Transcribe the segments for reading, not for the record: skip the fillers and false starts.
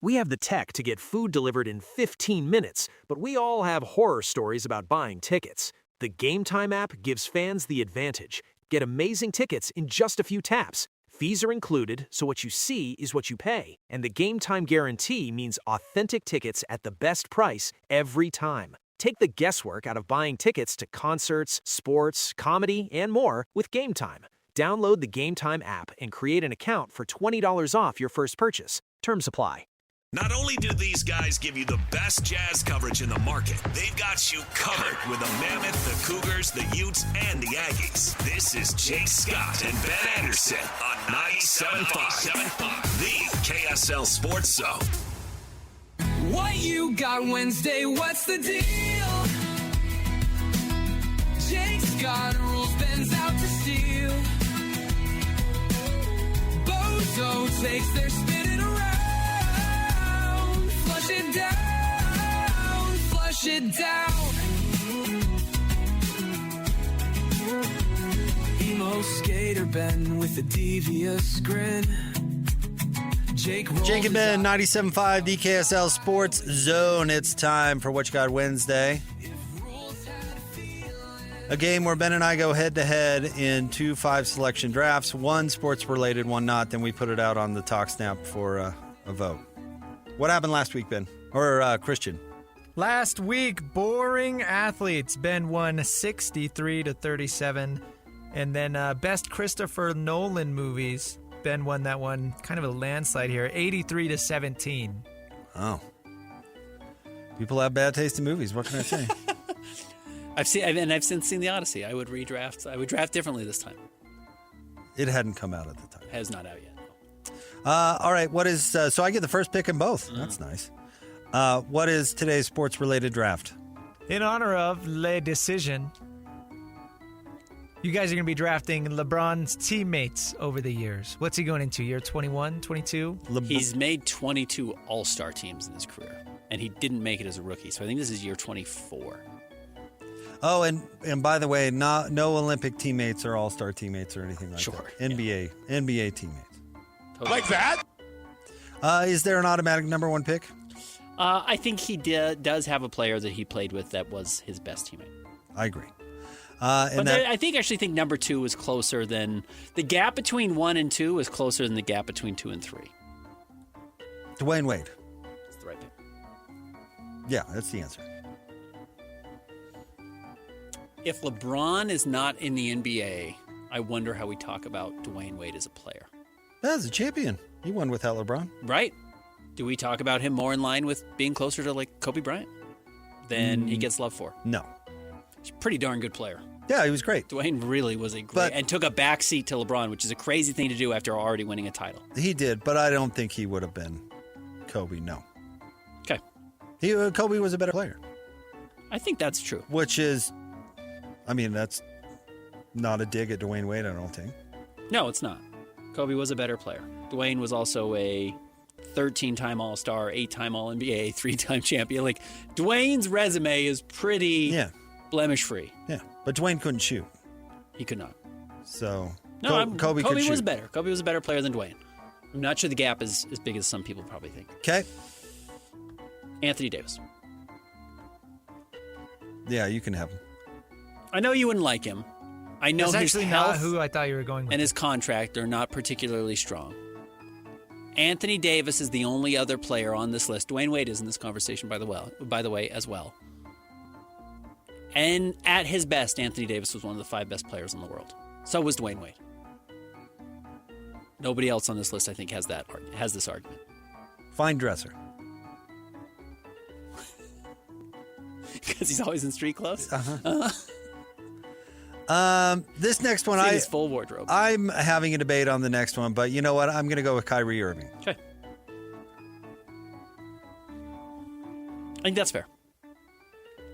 We have the tech to get food delivered in 15 minutes, but we all have horror stories about buying tickets. The Game Time app gives fans the advantage. Get amazing tickets in just a few taps. Fees are included, so what you see is what you pay. And the Game Time guarantee means authentic tickets at the best price every time. Take the guesswork out of buying tickets to concerts, sports, comedy, and more with Game Time. Download the Game Time app and create an account for $20 off your first purchase. Terms apply. Not only do these guys give you the best jazz coverage in the market, they've got you covered with the Mammoth, the Cougars, the Utes, and the Aggies. This is Jake Scott and Ben Anderson on 97.5, the KSL Sports Zone. What you got Wednesday? What's the deal? Jake Scott rules, Ben's out to steal. Bozo takes their spinning around. Flush it down, flush it down. Emo skater Ben with a devious grin. Jake and Ben, 97.5, the KSL Sports Zone. It's time for What You Got Wednesday. A game where Ben and I go head-to-head in 2 5-selection drafts. One sports-related, one not. Then we put it out on the Talk Snap for a vote. What happened last week, Ben? Or Christian? Last week, boring athletes. Ben won 63-37. And then best Christopher Nolan movies. Ben won that one, kind of a landslide here, 83-17. Oh. People have bad taste in movies. What can I say? I've since seen The Odyssey. I would redraft. I would draft differently this time. It hadn't come out at the time. It has not out yet. All right. What is so I get the first pick in both. That's nice. What is today's sports-related draft? In honor of Le Decision, you guys are going to be drafting LeBron's teammates over the years. What's he going into? Year 21, 22? He's made 22 All-Star teams in his career, and he didn't make it as a rookie. So I think this is year 24. Oh, and by the way, no Olympic teammates or All-Star teammates or anything like that. NBA teammates. Totally. Like that? Is there an automatic number one pick? I think he does have a player that he played with that was his best teammate. I agree. I think number 2 is closer than the gap between 1 and 2 is closer than the gap between 2 and 3. Dwayne Wade. That's the right pick. Yeah, that's the answer. If LeBron is not in the NBA, I wonder how we talk about Dwayne Wade as a player. That's a champion. He won without LeBron. Right. Do we talk about him more in line with being closer to like Kobe Bryant than he gets love for? No. He's a pretty darn good player. Yeah, he was great. Dwayne really was and took a backseat to LeBron, which is a crazy thing to do after already winning a title. He did, but I don't think he would have been Kobe, no. Okay. Kobe was a better player. I think that's true. Which is, that's not a dig at Dwayne Wade, I don't think. No, it's not. Kobe was a better player. Dwayne was also a 13-time All-Star, 8-time All-NBA, 3-time champion. Like, Dwayne's resume is pretty blemish-free. Yeah, but Dwayne couldn't shoot. He could not. So, Kobe could shoot. was better. Kobe was a better player than Dwayne. I'm not sure the gap is as big as some people probably think. Okay. Anthony Davis. Yeah, you can have him. I know you wouldn't like him. I know That's his actually health not who I thought you were going with. and his contract are not particularly strong. Anthony Davis is the only other player on this list. Dwayne Wade is in this conversation, by the way, as well. And at his best, Anthony Davis was one of the 5 best players in the world. So was Dwayne Wade. Nobody else on this list, I think, has this argument. Fine dresser. Because he's always in street clothes? This next one, his full wardrobe. I'm having a debate on the next one, but you know what? I'm going to go with Kyrie Irving. Okay. I think that's fair.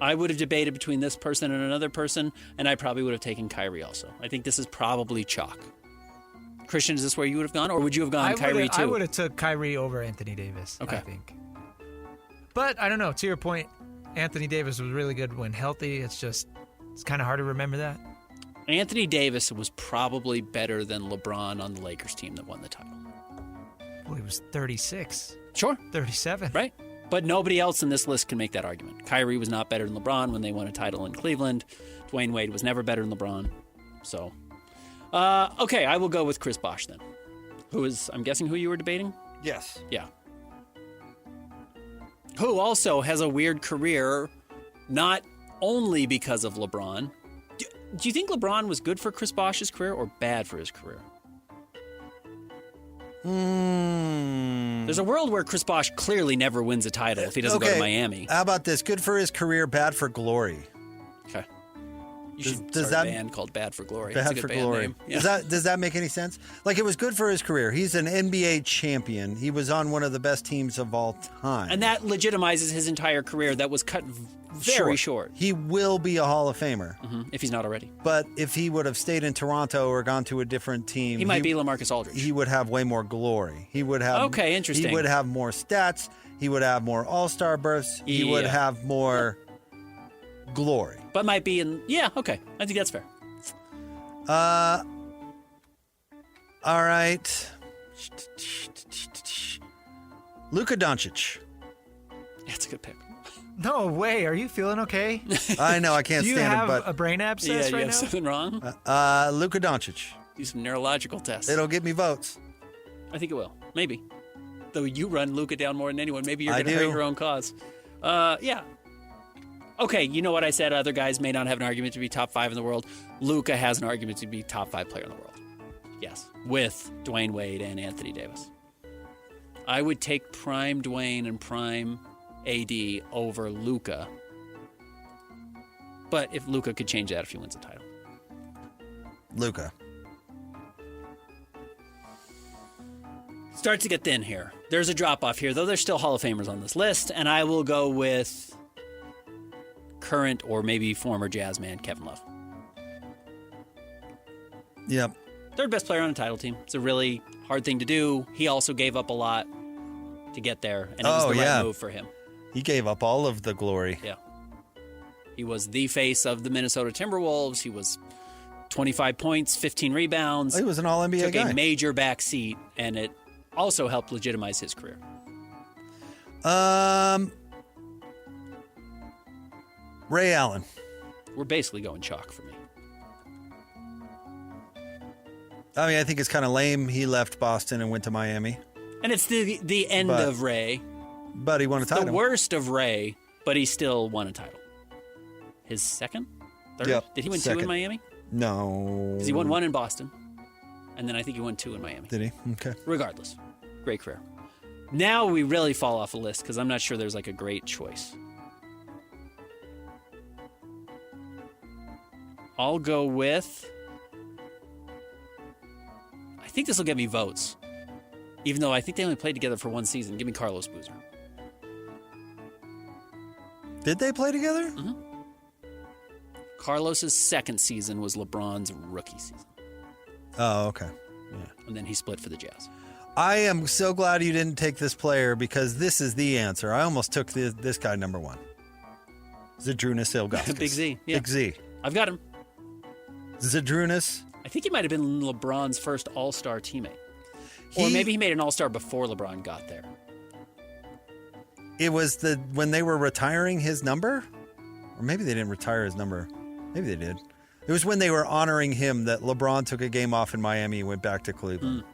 I would have debated between this person and another person, and I probably would have taken Kyrie also. I think this is probably chalk. Christian, is this where you would have gone, or would you have gone Kyrie too? I would have took Kyrie over Anthony Davis, okay. I think. But I don't know. To your point, Anthony Davis was really good when healthy. It's kind of hard to remember that. Anthony Davis was probably better than LeBron on the Lakers team that won the title. Well, he was 36. Sure. 37. Right. But nobody else in this list can make that argument. Kyrie was not better than LeBron when they won a title in Cleveland. Dwayne Wade was never better than LeBron. So, okay, I will go with Chris Bosh then. Who is, I'm guessing who you were debating? Yes. Yeah. Who also has a weird career, not only because of LeBron. Do you think LeBron was good for Chris Bosh's career or bad for his career? There's a world where Chris Bosh clearly never wins a title if he doesn't go to Miami. How about this? Good for his career, bad for glory. Okay. You should Does start that- a band called Bad for Glory. Bad That's a for good band glory. name. Yeah. Does that make any sense? Like, it was good for his career. He's an NBA champion. He was on one of the best teams of all time. And that legitimizes his entire career that was cut very short. He will be a Hall of Famer. If he's not already. But if he would have stayed in Toronto or gone to a different team, He might be LaMarcus Aldridge. he would have way more glory. He would have Okay, interesting. He would have more stats. He would have more All-Star berths. He would Yeah. have more glory. But might be in... Yeah, okay. I think that's fair. All right. Luka Doncic. That's a good pick. No way. Are you feeling okay? I know I can't Do you stand have it, a but brain Yeah, abscess you right have now? something wrong? Luka Doncic. Do some neurological tests. It'll get me votes. I think it will. Maybe. Though you run Luca down more than anyone. Maybe you're I going to hurt do. your own cause. Yeah. Okay, you know what I said? Other guys may not have an argument to be top 5 in the world. Luca has an argument to be top 5 player in the world. Yes. With Dwayne Wade and Anthony Davis. I would take prime Dwayne and prime AD over Luca. But if Luca could change that if he wins a title. Luka. Starts to get thin here. There's a drop-off here, though there's still Hall of Famers on this list, and I will go with current or maybe former Jazz man Kevin Love. Yep. Third best player on a title team. It's a really hard thing to do. He also gave up a lot to get there, and it was the right move for him. He gave up all of the glory. Yeah. He was the face of the Minnesota Timberwolves. He was 25 points, 15 rebounds. He was an All-NBA Took guy. a major back seat, and it also helped legitimize his career. Ray Allen. We're basically going chalk for me. I mean, I think it's kind of lame. He left Boston and went to Miami, And it's the end But- of Ray. but he won a The title. worst of Ray, but he still won a title. His second? Third? Yep, Did he win two second. in Miami? No. Because he won one in Boston. And then I think he won 2 in Miami. Did he? Okay. Regardless. Great career. Now we really fall off a list because I'm not sure there's like a great choice. I'll go with... I think this will get me votes. Even though I think they only played together for 1 season. Give me Carlos Boozer. Did they play together? Mm-hmm. Carlos's second season was LeBron's rookie season. Oh, okay. And then he split for the Jazz. I am so glad you didn't take this player because this is the answer. I almost took this guy number 1. Zadrunas Ilgauskas. Big Z, yeah. Big Z. I've got him. Zadrunas. I think he might have been LeBron's first All-Star teammate. Or maybe he made an All-Star before LeBron got there. It was when they were retiring his number? Or maybe they didn't retire his number. Maybe they did. It was when they were honoring him that LeBron took a game off in Miami and went back to Cleveland.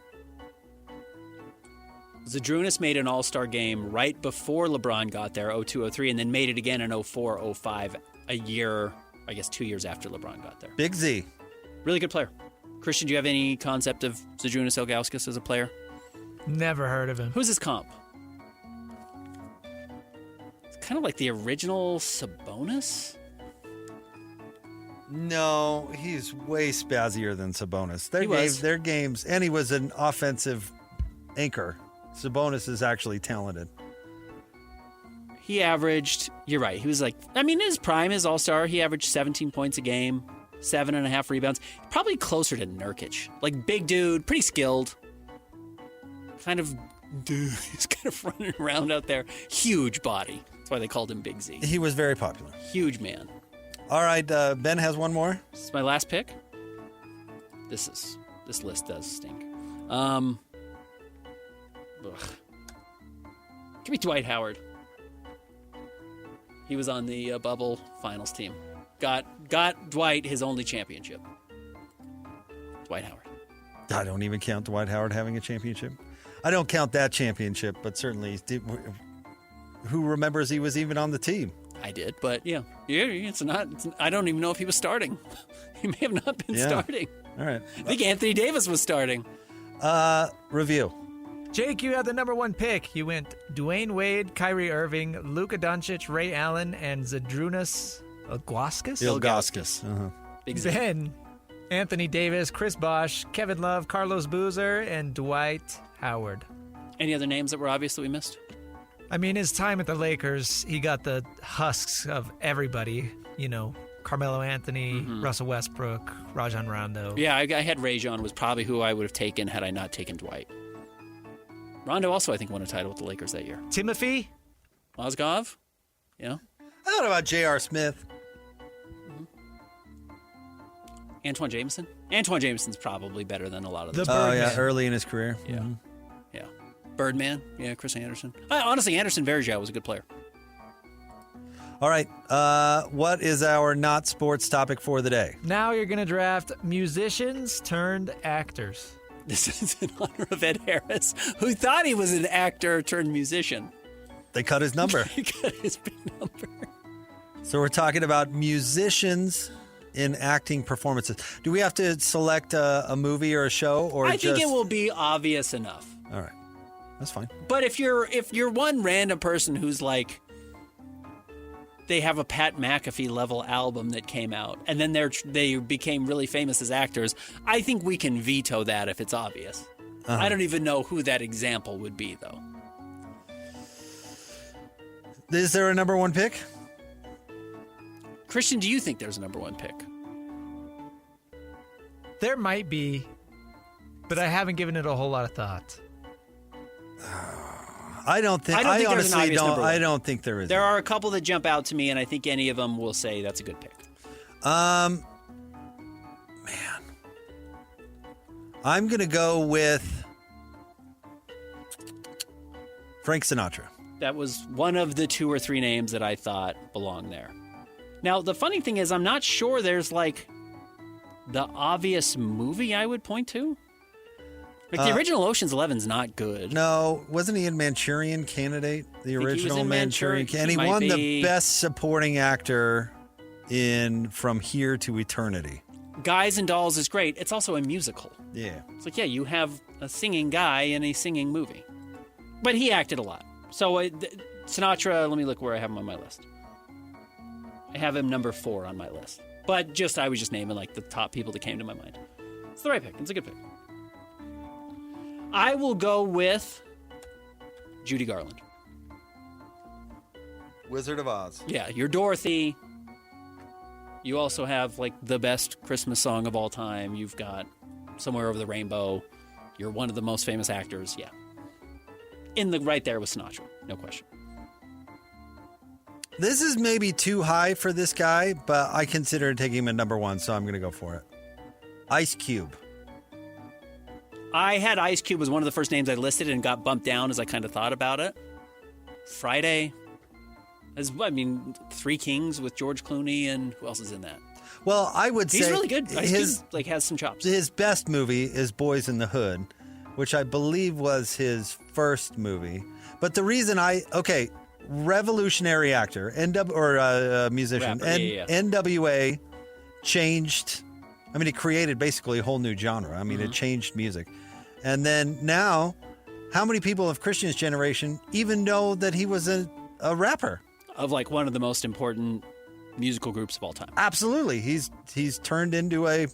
Zadrunas made an All-Star game right before LeBron got there, 02-03, and then made it again in 04-05, a year, I guess 2 years after LeBron got there. Big Z. Really good player. Christian, do you have any concept of Zadrunas Ilgauskas as a player? Never heard of him. Who's his comp? It's kind of like the original Sabonis. No, he's way spazzier than Sabonis. He was. Their games, and he was an offensive anchor. Sabonis is actually talented. He averaged, you're right, he was like, I mean, in his prime, his all-star, he averaged 17 points a game, 7.5 rebounds. Probably closer to Nurkic. Like, big dude, pretty skilled. Kind of dude. He's kind of running around out there. Huge body. That's why they called him Big Z. He was very popular. Huge man. All right, Ben has one more. This is my last pick. This list does stink. Ugh. Give me Dwight Howard. He was on the bubble finals team. Got Dwight his only championship. Dwight Howard. I don't even count Dwight Howard having a championship. I don't count that championship, but certainly, who remembers he was even on the team? I did, but yeah, I don't even know if he was starting. He may have not been starting. All right. I think Anthony Davis was starting. Review. Jake, you had the number 1 pick. You went Dwayne Wade, Kyrie Irving, Luka Doncic, Ray Allen, and Zadrunas Ilgauskas. Ilgauskas. Big Z. Ben, Anthony Davis, Chris Bosh, Kevin Love, Carlos Boozer, and Dwight Howard. Any other names that were obvious that we missed? I mean, his time at the Lakers, he got the husks of everybody. You know, Carmelo Anthony, Russell Westbrook, Rajon Rondo. Yeah, I had Rajon was probably who I would have taken had I not taken Dwight. Rondo also, I think, won a title with the Lakers that year. Timothy Mozgov? Yeah. I thought about J.R. Smith. Antoine Jameson? Antoine Jameson's probably better than a lot of those. Oh, yeah, early in his career. Yeah. Yeah. Birdman? Yeah, Chris Anderson. Honestly, Anderson Varejao was a good player. All right. What is our not sports topic for the day? Now you're going to draft musicians turned actors. This is in honor of Ed Harris, who thought he was an actor turned musician. They cut his number. He got his big number. So we're talking about musicians in acting performances. Do we have to select a movie or a show, or I think it will be obvious enough. All right, that's fine. But if you're one random person who's like, they have a Pat McAfee level album that came out, and then they became really famous as actors, I think we can veto that if it's obvious. I don't even know who that example would be, though. Is there a number 1 pick? Christian, do you think there's a number 1 pick? There might be, but I haven't given it a whole lot of thought. I don't think. I there's an honestly obvious don't. number 1. I don't think there is. There are a couple that jump out to me, and I think any of them will say that's a good pick. Man, I'm gonna go with Frank Sinatra. That was one of the 2 or 3 names that I thought belonged there. Now, the funny thing is, I'm not sure there's like the obvious movie I would point to. Like the original Ocean's 11's not good. No, wasn't he in Manchurian Candidate? The think he was original in Manchurian Manchurian- Candidate. he And he might won be. the best supporting actor in From Here to Eternity. Guys and Dolls is great. It's also a musical. Yeah. It's like, yeah, you have a singing guy in a singing movie. But he acted a lot. So Sinatra, let me look where I have him on my list. I have him number 4 on my list. But I was just naming like the top people that came to my mind. It's the right pick. It's a good pick. I will go with Judy Garland. Wizard of Oz. Yeah, you're Dorothy. You also have like the best Christmas song of all time. You've got Somewhere Over the Rainbow. You're one of the most famous actors. Yeah. Right there with Sinatra. No question. This is maybe too high for this guy, but I consider taking him at number 1, so I'm going to go for it. Ice Cube. I had Ice Cube was one of the first names I listed and got bumped down as I kind of thought about it. Friday. 3 Kings with George Clooney, and who else is in that? Well, I would say He's really good. Ice Cube has some chops. His best movie is Boys in the Hood, which I believe was his first movie. But the reason revolutionary actor, musician, Rapper, yeah. NWA changed. I mean, it created basically a whole new genre. I mean, it changed music. And then now, how many people of Christian's generation even know that he was a rapper? Of like one of the most important musical groups of all time. Absolutely. He's turned into a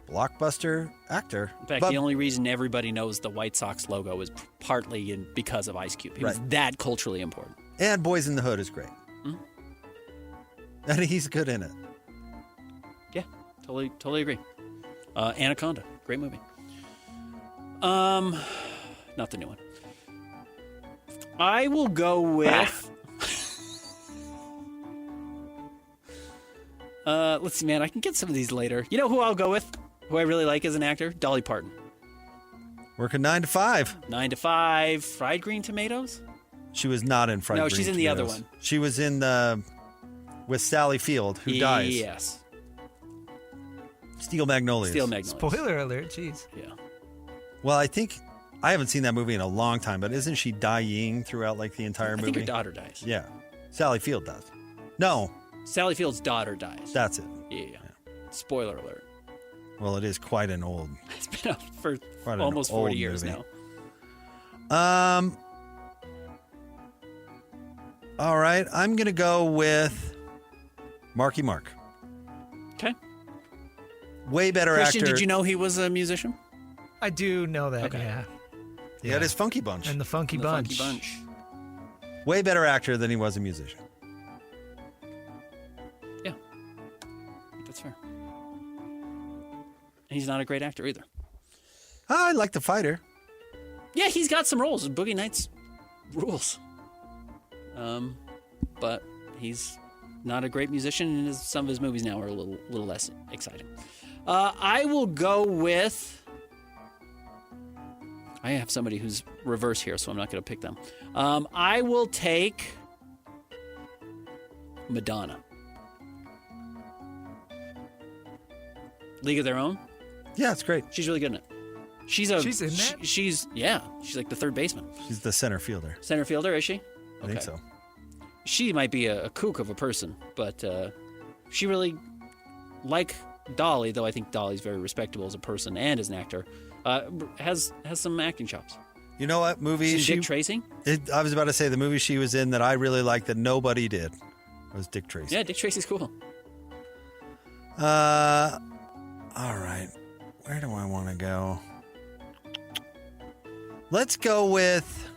blockbuster actor. In fact, the only reason everybody knows the White Sox logo is partly because of Ice Cube. He was that culturally important. And Boys in the Hood is great. And he's good in it. Yeah, totally agree. Anaconda, great movie. Not the new one. I will go with... let's see, man, I can get some of these later. You know who I'll go with? Who I really like as an actor? Dolly Parton. Working 9 to 5. 9 to 5. Fried green tomatoes? She was not in Fright No, Green she's in the other Tomatoes. one. She was in the with Sally Field, who dies. Yes. Steel Magnolias. Steel Magnolias. Spoiler alert, jeez. Yeah. Well, I haven't seen that movie in a long time, but isn't she dying throughout like the entire I movie? think her daughter dies. Yeah. Sally Field does. No, Sally Field's daughter dies. that's it. Yeah. Spoiler alert. Well, it is quite an old. It's been out for Quite an almost 40 old years movie. now. All right, I'm gonna go with Marky Mark. Okay. Way better Christian, actor. did you know he was a musician? I do know that, Okay. yeah. He had his Funky Bunch. And the Funky The Bunch. Funky Bunch. Way better actor than he was a musician. Yeah. I think that's fair. And he's not a great actor either. I like the fighter. Yeah, he's got some roles. Boogie Nights rules. But he's not a great musician, and some of his movies now are a little less exciting. I will go with. I have somebody who's reverse here, so I'm not going to pick them. I will take Madonna. League of Their Own. Yeah, it's great. She's really good in it. She's in that? She's like the third baseman. She's the center fielder. Center fielder, is she? I think so. She might be a kook of a person, but she really, like Dolly, though I think Dolly's very respectable as a person and as an actor, has some acting chops. You know what movie She's Dick Tracy? I was about to say the movie she was in that I really liked that nobody did was Dick Tracy. Yeah, Dick Tracy's cool. All right. Where do I want to go? Let's go with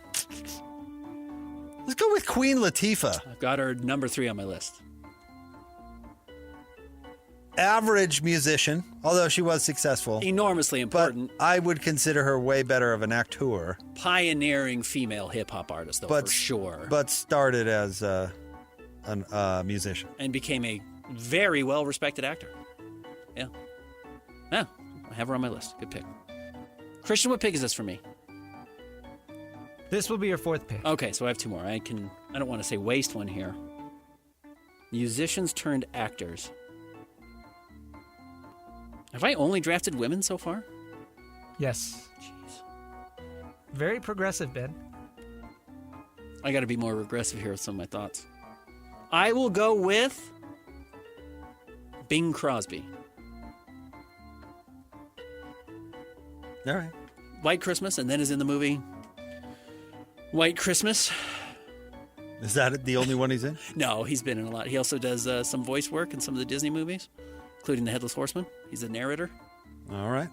Queen Latifah. I've got her number 3 on my list. Average musician, although she was successsul. Enormously But important. I would consider her way better of an actor. Pioneering female hip-hop artist, though, for sure. But started as a musician. And became a very well-respected actor. Yeah. Yeah, I have her on my list. Good pick. Christian, what pick is this for me? This will be your 4th pick. Okay, so I have 2 more. I don't want to say waste one here. Musicians turned actors. Have I only drafted women so far? Yes. Jeez. Very progressive, Ben. I got to be more regressive here with some of my thoughts. I will go with Bing Crosby. All right. White Christmas, and then is in the movie White Christmas. Is that the only one he's in? No, he's been in a lot. He also does some voice work in some of the Disney movies, including The Headless Horseman. He's a narrator. All right.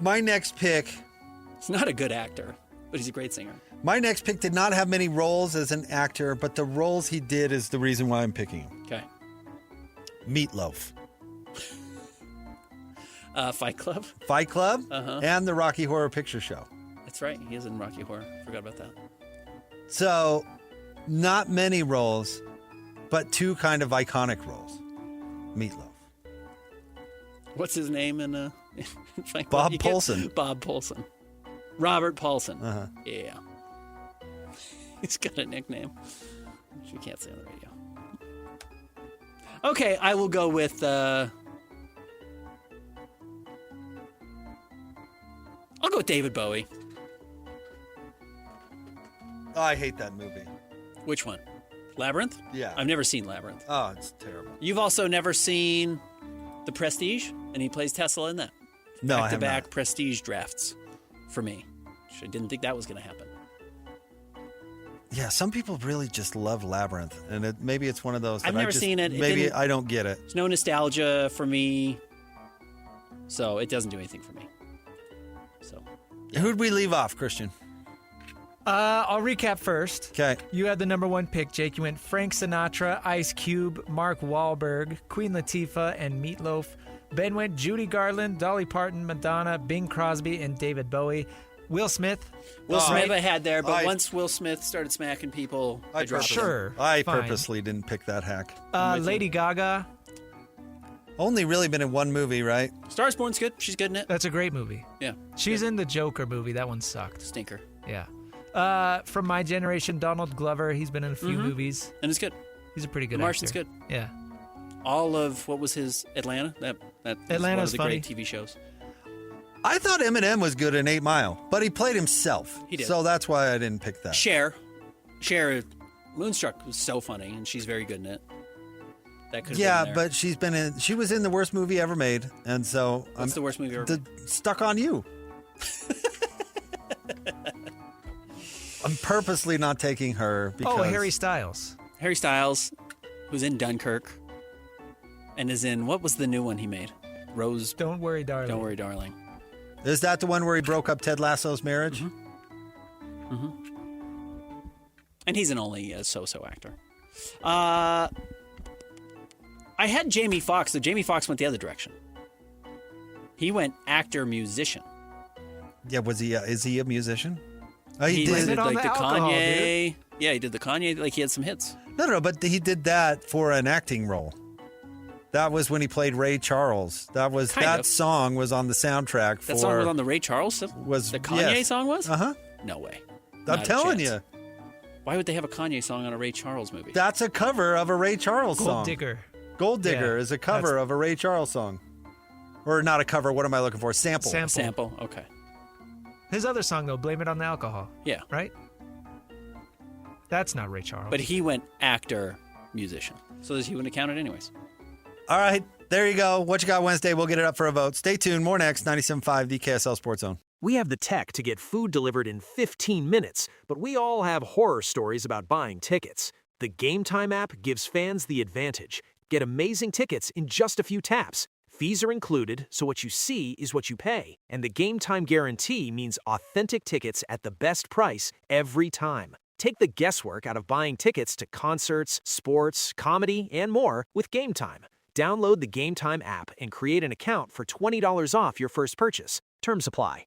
My next pick. He's not a good actor, but he's a great singer. My next pick did not have many roles as an actor, but the roles he did is the reason why I'm picking him. Okay. Meatloaf. Fight Club. Fight Club Uh-huh. and the Rocky Horror Picture Show. That's right. He is in Rocky Horror. Forgot about that. So, not many roles, but 2 kind of iconic roles. Meatloaf. What's his name in Fight Club? Bob You can't- Paulson. Bob Paulson. Robert Paulson. Uh-huh. Yeah. He's got a nickname, which we can't say on the radio. Okay, I will go with... I'll go with David Bowie. Oh, I hate that movie. Which one? Labyrinth? Yeah. I've never seen Labyrinth. Oh, it's terrible. You've also never seen The Prestige, and he plays Tesla in that. No, I have Back-to-back not. Prestige drafts for me. Which I didn't think that was going to happen. Yeah, some people really just love Labyrinth, and maybe it's one of those. That I've never I just, seen it. It Maybe didn't- I don't get it. There's no nostalgia for me, so it doesn't do anything for me. So, Who'd we leave off, Christian? I'll recap first. Okay. You had the number 1 pick, Jake. You went Frank Sinatra, Ice Cube, Mark Wahlberg, Queen Latifah, and Meatloaf. Ben went Judy Garland, Dolly Parton, Madonna, Bing Crosby, and David Bowie. Will Smith. Will Smith I- I had there, but I- once Will Smith started smacking people, I dropped him. Sure. I fine. purposely didn't pick that hack. Lady Gaga. Only really been in one movie, right? Stars Born's good. She's good in it. That's a great movie. Yeah. She's in the Joker movie. That one sucked. Stinker. Yeah. From my generation, Donald Glover. He's been in a few movies. And it's good. He's a pretty good The Martian's actor. good. Yeah. All of, what was his, Atlanta? That was one Atlanta's of the funny. great TV shows. I thought Eminem was good in 8 Mile, but he played himself. He did. So that's why I didn't pick that. Cher, Moonstruck was so funny, and she's very good in it. That could Yeah, been there. but she was in the worst movie ever made, and so What's the worst movie ever made? Stuck on You. I'm purposely not taking her because Harry Styles. Harry Styles, who's in Dunkirk, and is in, what was the new one he made? Rose, Don't worry, darling. Don't Worry, Darling. Is that the one where he broke up Ted Lasso's marriage? And he's an only so-so actor. I had Jamie Foxx, so Jamie Foxx went the other direction. He went actor-musician. Yeah, was he? Is he a musician? Oh, He did. did on like the the alcohol, Kanye. Yeah, he did the Kanye. Like, he had some hits. No, but he did that for an acting role. That was when he played Ray Charles. Kind That of. song was on the soundtrack for. That song was on the Ray Charles stuff? Was- the Kanye yes. song was? Uh-huh. No way. I'm Not a telling chance. you, Why would they have a Kanye song on a Ray Charles movie? that's a cover of a Ray Charles Gold song. Digger. Gold Digger Yeah, is a cover of a Ray Charles song, or not a cover. What am I looking for? Sample. Sample. Okay. His other song, though, Blame It on the Alcohol. Yeah. Right? That's not Ray Charles. But he went actor, musician. So he wouldn't have counted anyways. All right, there you go. What you got Wednesday? We'll get it up for a vote. Stay tuned. More next. 97.5 the KSL Sports Zone. We have the tech to get food delivered in 15 minutes, but we all have horror stories about buying tickets. The Game Time app gives fans the advantage. Get amazing tickets in just a few taps. Fees are included, so what you see is what you pay. And the Game Time guarantee means authentic tickets at the best price every time. Take the guesswork out of buying tickets to concerts, sports, comedy, and more with Game Time. Download the Game Time app and create an account for $20 off your first purchase. Terms apply.